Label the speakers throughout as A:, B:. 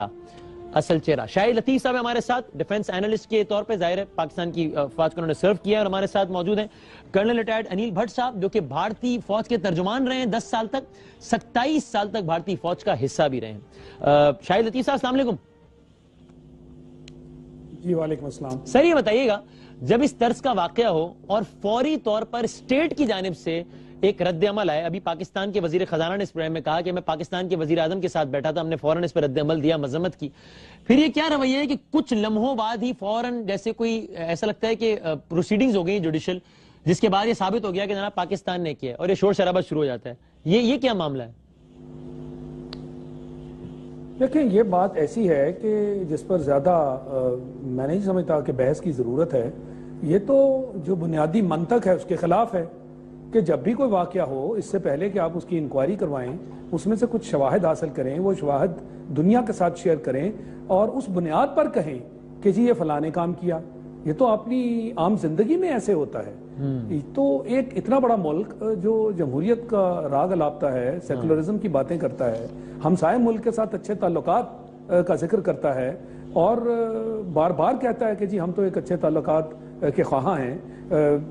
A: اصل چہرہ شاہد لطیف صاحب ہمارے ساتھ ڈیفنس اینالسٹ کے طور پہ، ظاہر ہے پاکستان کی فوج کو انہوں نے سرو کیا ہے، اور ہمارے ساتھ موجود ہیں کرنل ریٹائرڈ انیل بھٹ صاحب جو کہ بھارتی فوج کے ترجمان رہے ہیں 10 سال تک، 27 سال تک بھارتی فوج کا حصہ بھی رہے ہیں۔ شاہد لطیف صاحب السلام علیکم۔
B: جی وعلیکم السلام۔
A: سر یہ بتائیے گا، جب اس طرز کا واقعہ ہو اور فوری طور پر اسٹیٹ کی جانب سے ایک رد عمل آئے، ابھی پاکستان کے وزیر خزانہ نے اس پروگرام میں کہا کہ میں پاکستان کے وزیر اعظم کے ساتھ بیٹھا تھا، ہم نے فوراً اس پر رد عمل دیا، مذمت کی، پھر یہ کیا رویہ ہے کہ کچھ لمحوں بعد ہی فوراً جیسے کوئی ایسا لگتا ہے کہ پروسیڈنگز ہو گئی جوڈیشل، جس کے بعد یہ ثابت ہو گیا کہ جناب پاکستان نے کیا ہے اور یہ شور شرابہ شروع ہو جاتا ہے، یہ کیا معاملہ ہے؟
B: دیکھیں یہ بات ایسی ہے کہ جس پر زیادہ میں نہیں سمجھتا کہ بحث کی ضرورت ہے، یہ تو جو بنیادی منطق ہے اس کے خلاف ہے کہ جب بھی کوئی واقعہ ہو اس سے پہلے کہ آپ اس کی انکوائری کروائیں، اس میں سے کچھ شواہد حاصل کریں، وہ شواہد دنیا کے ساتھ شیئر کریں اور اس بنیاد پر کہیں کہ جی یہ فلاں نے کام کیا۔ یہ تو اپنی عام زندگی میں ایسے ہوتا ہے۔ تو ایک اتنا بڑا ملک جو جمہوریت کا راگ الاپتا ہے، سیکولرزم کی باتیں کرتا ہے، ہمسائے ملک کے ساتھ اچھے تعلقات کا ذکر کرتا ہے اور بار بار کہتا ہے کہ جی ہم تو ایک اچھے تعلقات کے خواہاں ہیں،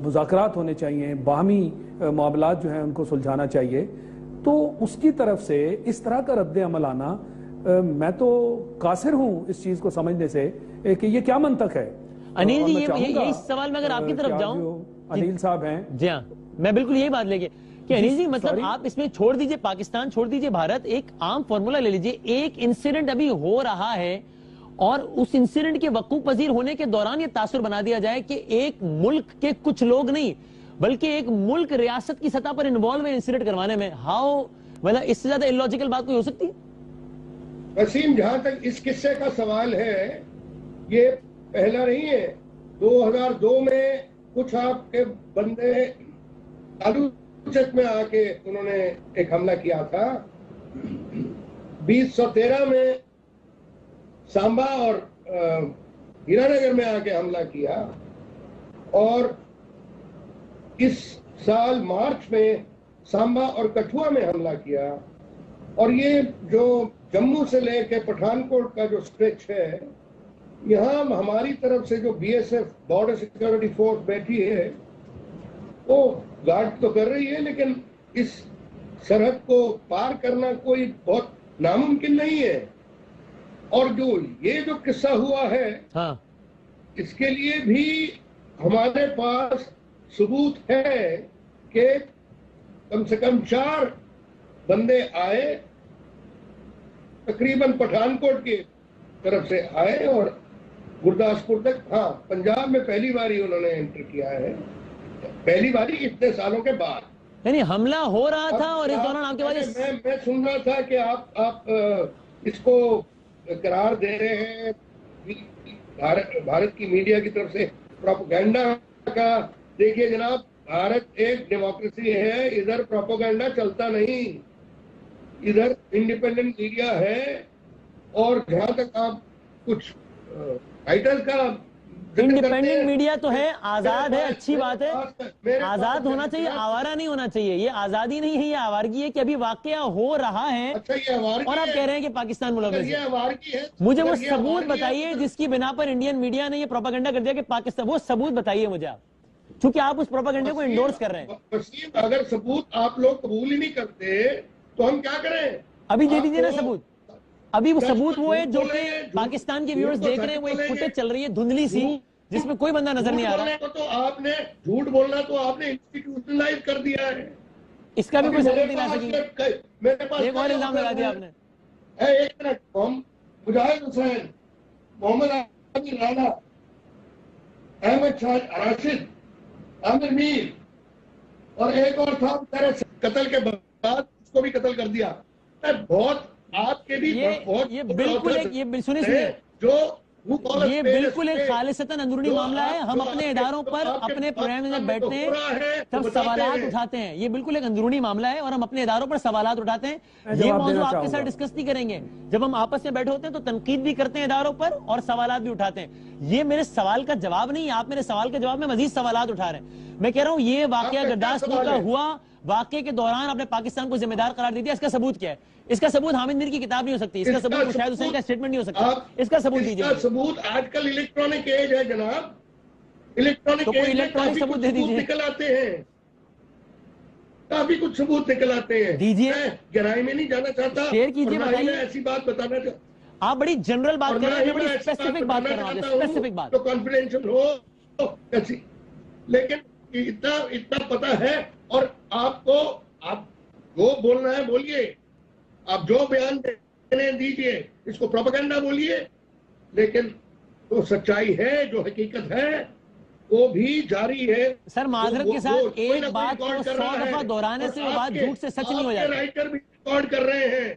B: مذاکرات ہونے چاہیے، باہمی معاملات جو ہیں ان کو سلجھانا چاہیے، تو اس کی طرف سے اس طرح کا رد عمل آنا، میں تو قاصر ہوں اس چیز کو سمجھنے سے کہ یہ کیا منطق ہے۔
A: انیل جی یہی سوال میں اگر آپ کی طرف جاؤں،
B: انیل صاحب ہیں،
A: جی ہاں میں بالکل یہی بات لے کے کہ انیل جی مطلب آپ اس میں چھوڑ دیجئے پاکستان، چھوڑ دیجئے بھارت، ایک عام فارمولا لے لیجئے، ایک انسیڈنٹ ابھی ہو رہا ہے اور اس انسیڈنٹ کے وقوع پذیر ہونے کے دوران یہ تاثر بنا دیا جائے کہ ایک ملک کے کچھ لوگ نہیں بلکہ ایک ملک ریاست کی سطح پر انوالو ہے انسیڈنٹ کروانے میں، مطلب اس سے زیادہ illogical بات کوئی ہو سکتی ہے؟
C: وسیم، جہاں تک اس قصے کا سوال ہے، یہ پہلا نہیں ہے۔ 2002 میں کچھ آپ کے بندے آلو چک میں آ کے انہوں نے ایک حملہ کیا تھا، 2013 میں سامبا اور ہیرا نگر میں آ کے حملہ کیا، اور اس سال مارچ میں سامبا اور کٹھوا میں حملہ کیا، اور یہ جو جموں سے لے کے پٹھان کوٹ کا جو سٹریچ ہے، یہاں ہماری طرف سے جو B S F border security force بیٹھی ہے وہ گارڈ تو کر رہی ہے، لیکن اس سرحد کو پار کرنا کوئی بہت ناممکن نہیں ہے۔ اور یہ جو قصہ ہوا ہے اس کے لیے بھی ہمارے پاس ثبوت ہے کہ کم سے کم 4 بندے آئے، تقریباً پٹھان کوٹ کی طرف سے آئے اور گرداسپور تک، ہاں پنجاب میں پہلی باری انہوں نے انٹر کیا ہے، پہلی باری اتنے سالوں کے بعد۔
A: یعنی حملہ ہو رہا تھا اور اس دوران آپ کے بعد
C: میں سن رہا تھا کہ آپ اس کو قرار دے رہے ہیں بھارت کی میڈیا کی طرف سے پروپیگنڈا کا۔ دیکھیے جناب، بھارت ایک ڈیموکریسی ہے، ادھر پروپیگنڈا چلتا نہیں، ادھر انڈیپینڈنٹ میڈیا ہے، اور جہاں تک آپ کچھ فائٹر کا
A: انڈیپینڈنٹ میڈیا تو ہے، آزاد ہے، اچھی بات ہے، آزاد ہونا چاہیے، آوارہ نہیں ہونا چاہیے۔ یہ آزادی نہیں ہے، یہ آوارگی ہے کہ ابھی واقعہ ہو رہا ہے اور آپ کہہ رہے ہیں کہ پاکستان ملوث ہے۔ مجھے وہ ثبوت بتائیے جس کی بنا پر انڈین میڈیا نے یہ پروپیگنڈا کر دیا کہ پاکستان، وہ ثبوت بتائیے مجھے آپ، چونکہ آپ اس پروپیگنڈے کو انڈورس کر رہے ہیں۔
C: وسیم، اگر ثبوت آپ لوگ قبول ہی نہیں کرتے تو ہم کیا کریں؟
A: ابھی دے دیجیے نا ثبوت۔ ابھی وہ ثبوت وہ ہے جو کہ پاکستان کے ویورز دیکھ رہے ہیں، وہ ایک فوٹیج چل رہی ہے دھندلی سی جس میں کوئی بندہ نظر نہیں آ رہا۔
C: تو آپ نے جھوٹ بولنا تو آپ نے انسٹیٹیوشنلائز کر دیا ہے،
A: اس کا بھی کوئی ثبوت نہیں لا سکیں۔
C: میرے پاس
A: ایک اور الزام لگا دیا آپ نے۔
C: ایک منٹ، مجاہد حسین، محمد عامر رانا، احمد شاہ راشد، عامر میر، اور ایک اور تھا قتل کے بعد اس کو بھی قتل کر دیا۔ بہت آپ کے بھی
A: یہ بالکل یہ بالکل ایک خالصتاً اندرونی معاملہ ہے۔ ہم اپنے اداروں پر اپنے پروگرام میں جب بیٹھتے ہیں تب سوالات اٹھاتے ہیں، یہ بالکل ایک اندرونی معاملہ ہے اور ہم اپنے اداروں پر سوالات اٹھاتے ہیں۔ یہ موضوع آپ کے ساتھ ڈسکس نہیں کریں گے، جب ہم آپس میں بیٹھے ہوتے ہیں تو تنقید بھی کرتے ہیں اداروں پر اور سوالات بھی اٹھاتے ہیں۔ یہ میرے سوال کا جواب نہیں، آپ میرے سوال کے جواب میں مزید سوالات اٹھا رہے ہیں۔ میں کہہ رہا ہوں یہ واقعہ گرداسپور کا ہوا، واقعے کے دوران آپ نے پاکستان کو ذمہ دار قرار دے دیا. اس کا ثبوت کیا ہے؟ اس کا ثبوت حامد میر کی کتاب نہیں ہو سکتی, اس کا ثبوت شاہد حسین کا اسٹیٹمنٹ نہیں ہو سکتا. اس کا ثبوت دیجیے.
C: اس کا ثبوت آج کل الیکٹرانک ایج ہے جناب, الیکٹرانک ایج میں کافی
A: ثبوت دے دیجیے.
C: نکل آتے ہیں, کافی کچھ ثبوت نکل آتے ہیں.
A: دیجیے.
C: میں گہرائی میں نہیں جانا چاہتا,
A: شیئر کیجیے, بتائیے.
C: میں ایسی بات بتانا چاہتا,
A: آپ بڑی جنرل بات کر رہے ہیں, بڑی اسپیسیفک بات کر رہا ہوں, اسپیسیفک بات
C: تو کانفیڈینشیل ہو ایسی. لیکن اتنا پتا ہے, اور آپ کو آپ جو بولنا ہے بولیے, آپ جو بیان دینے دیجیے, اس کو پروپیگنڈا بولیے, لیکن جو سچائی ہے, جو حقیقت ہے, وہ بھی جاری ہے.
A: سر معذرت کے ساتھ ایک بات کو 100 دفعہ دہرانے سے وہ بات جھوٹ سے سچ نہیں ہو جاتی.
C: رائٹر بھی ریکارڈ کر رہے ہیں.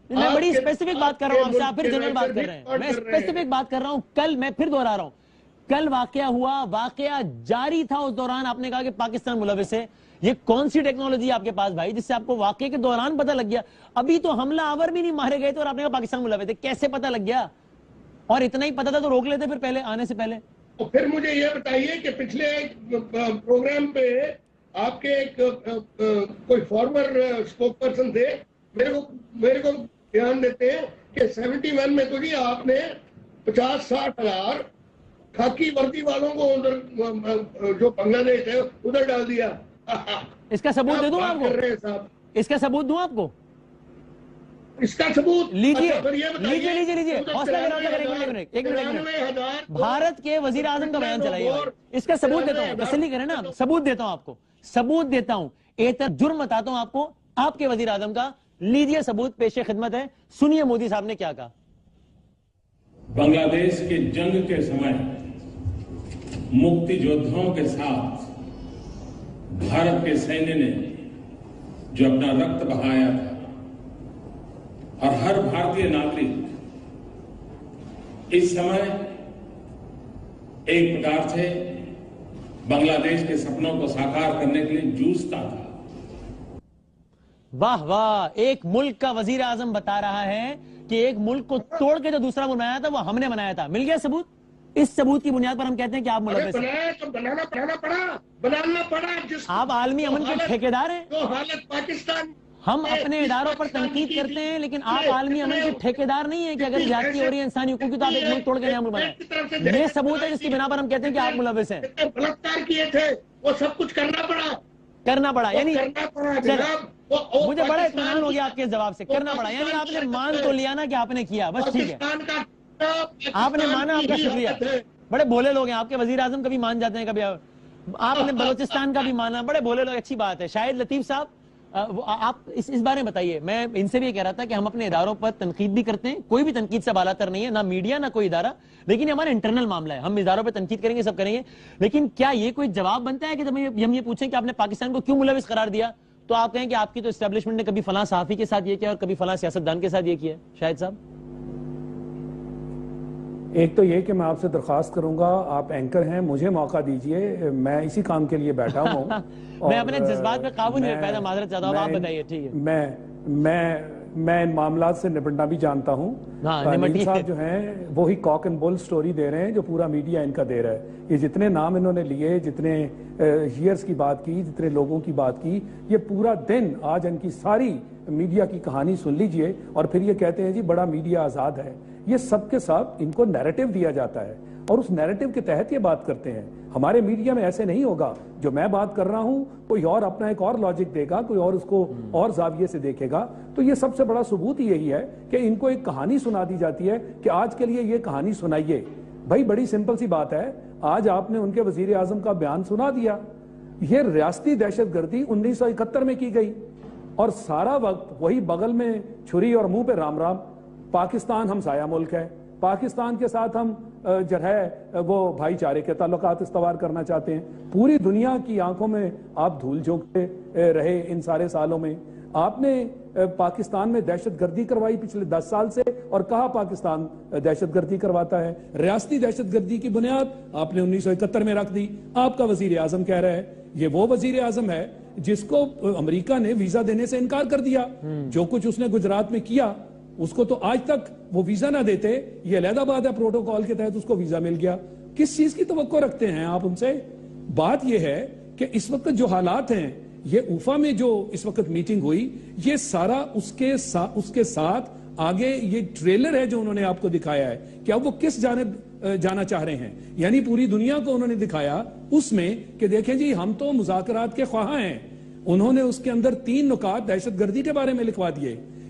A: میں بڑی اسپیسیفک بات کر رہا ہوں آپ سے, آپ پھر جنرل بات کر رہے ہیں. میں اسپیسیفک بات کر رہا ہوں. کل میں پھر دہرا رہا ہوں, کل واقعہ ہوا, واقعہ جاری تھا, اس دوران آپ نے کہا کہ پاکستان ملوث ہے. یہ کون سی ٹیکنالوجی آپ کے پاس بھائی جس سے آپ کو واقعے کے دوران پتہ لگ گیا؟ ابھی تو حملہ آور بھی نہیں مارے گئے تھے اور آپ نے کہا پاکستان ملوث ہے. کیسے پتہ لگ گیا؟ اور اتنا ہی پتہ تھا تو روک لیتے پھر پہلے, آنے سے پہلے.
C: پھر مجھے یہ بتائیے کہ پچھلے پروگرام پہ آپ کے ایک کوئی فارمر اسپوک پرسن تھے, میرے کو بیان دیتے ہیں کہ 71 میں تو جی آپ نے 50-60 ہزار خاکی وردی والوں کو ادھر جو بنگلہ دیش ہے ادھر ڈال دیا.
A: اس کا ثبوت دے دوں آپ کو؟ اس کا ثبوت دوں آپ کو؟
C: اس کا ثبوت
A: لیجیے. حوصلہ کریں, ایک منٹ. بھارت کے وزیر اعظم کا بیان چلائیے. اس کا ثبوت دیتا ہوں, تسلی کریں نا, ثبوت دیتا ہوں آپ کو, ثبوت دیتا ہوں. ایک جرم بتاتا ہوں آپ کو, آپ کے وزیر اعظم کا. لیجیے ثبوت, پیش خدمت ہے. سنیے مودی صاحب نے کیا کہا.
D: بنگلہ دیش کے جنگ کے سمے مکتی یودھاؤں کے ساتھ بھارت کے سینا نے جو اپنا رکت بہایا تھا, اور ہر بھارتی ناگرک اس سمے ایک پرکار سے بنگلہ دیش کے سپنوں کو ساکار کرنے کے لیے جوجتا تھا.
A: واہ واہ, ایک ملک کا وزیر اعظم بتا رہا ہے کہ ایک ملک کو توڑ کے جو دوسرا ملک بنایا تھا وہ ہم نے بنایا تھا. مل گیا ثبوت. اس ثبوت کی بنیاد پر ہم کہتے ہیں کہ آپ ملوث ہیں.
C: بنانا پڑا.
A: آپ عالمی امن کے ٹھیکیدار ہیں.
C: جو حالت پاکستان,
A: ہم اپنے اداروں پر تنقید کرتے ہیں لیکن آپ عالمی امن کے ٹھیکیدار نہیں ہیں کہ اگر زیادتی ہو رہی ہے انسانی حقوق کی تو آپ ایک ملک توڑ کے نیا ملک بنائیں. یہ ثبوت ہے جس کی بنا پر ہم کہتے ہیں کہ آپ ملوث ہیں.
C: بلاکار کیے تھے, وہ سب کچھ کرنا پڑا.
A: یعنی مجھے بڑا اطمینان ہو گیا آپ کے جواب سے. کرنا پڑا یعنی آپ نے مان تو لیا نا کہ آپ نے کیا, بس ٹھیک ہے, آپ نے مانا, آپ کا شکریہ. بڑے بھولے لوگ ہیں آپ کے وزیر اعظم کبھی مان جاتے ہیں, کبھی آپ نے بلوچستان کا بھی مانا. بڑے بھولے لوگ, اچھی بات ہے. شاہد لطیف صاحب آپ اس بارے میں بتائیے. میں ان سے بھی یہ کہہ رہا تھا کہ ہم اپنے اداروں پر تنقید بھی کرتے ہیں, کوئی بھی تنقید سے بالاتر نہیں ہے, نہ میڈیا نہ کوئی ادارہ, لیکن یہ ہمارا انٹرنل معاملہ ہے. ہم اداروں پہ تنقید کریں گے, سب کریں گے, لیکن کیا یہ کوئی جواب بنتا ہے کہ جب ہم یہ پوچھیں کہ آپ نے پاکستان کو کیوں ملوث قرار دیا تو آپ کہیں کہ آپ کی تو اسٹیبلشمنٹ نے کبھی فلاں صحافی کے ساتھ یہ کیا اور کبھی فلاں سیاستدان کے ساتھ یہ کیا. شاہد صاحب,
B: ایک تو یہ کہ میں آپ سے درخواست کروں گا, آپ اینکر ہیں, مجھے موقع دیجئے, میں اسی کام کے لیے بیٹھا ہوں.
A: میں اپنے جذبات پہ قابو نہیں رکھ پایا, معذرت چاہتا ہوں, آپ بتائیے. ٹھیک ہے,
B: میں ان معاملات سے نپٹنا بھی جانتا ہوں. نیل صاحب جو ہیں وہی کاک اینڈ بول سٹوری دے رہے ہیں جو پورا میڈیا ان کا دے رہا ہے. یہ جتنے نام انہوں نے لیے, جتنے ایئرز کی بات کی, جتنے لوگوں کی بات کی, یہ پورا دن آج ان کی ساری میڈیا کی کہانی سن لیجئے اور پھر یہ کہتے ہیں جی بڑا میڈیا آزاد ہے. یہ سب کے سب ان کو نیریٹو دیا جاتا ہے اور اس نیریٹو کے تحت یہ بات کرتے ہیں. ہمارے میڈیا میں ایسے نہیں ہوگا. جو میں بات کر رہا ہوں کوئی اور اپنا ایک اور لاجک دے گا, کوئی اور اس کو اور زاویے سے دیکھے گا. تو یہ سب سے بڑا ثبوت یہی ہے کہ ان کو ایک کہانی سنا دی جاتی ہے کہ آج کے لیے یہ کہانی سنائیے. بھائی بڑی سمپل سی بات ہے, آج آپ نے ان کے وزیر اعظم کا بیان سنا دیا. یہ ریاستی دہشت گردی 1971 میں کی گئی اور سارا وقت وہی بغل میں چھری اور منہ پہ رام رام. پاکستان ہمسایہ ملک ہے, پاکستان کے ساتھ ہم جو ہے وہ بھائی چارے کے تعلقات استوار کرنا چاہتے ہیں. پوری دنیا کی آنکھوں میں آپ دھول جھونکتے رہے ان سارے سالوں میں. آپ نے پاکستان میں دہشت گردی کروائی پچھلے 10 سال سے اور کہا پاکستان دہشت گردی کرواتا ہے. ریاستی دہشت گردی کی بنیاد آپ نے 1971 میں رکھ دی. آپ کا وزیر اعظم کہہ رہا ہے, یہ وہ وزیر اعظم ہے جس کو امریکہ نے ویزا دینے سے انکار کر دیا. جو کچھ اس نے گجرات میں کیا اس کو تو آج تک وہ ویزا نہ دیتے. یہ علیحدہ بات ہے, پروٹوکول کے تحت اس کو ویزا مل گیا. کس چیز کی توقع رکھتے ہیں آپ ان سے؟ بات یہ ہے کہ اس وقت جو حالات ہیں یہ اوفا میں جو اس وقت میٹنگ ہوئی یہ سارا اس کے ساتھ آگے یہ ٹریلر ہے جو انہوں نے آپ کو دکھایا ہے کہ اب وہ کس جانب جانا چاہ رہے ہیں، یعنی پوری دنیا کو انہوں نے دکھایا اس میں کہ دیکھیں جی ہم تو مذاکرات کے خواہاں ہیں. انہوں نے اس کے اندر 3 نکات دہشت گردی کے بارے میں لکھوا دیے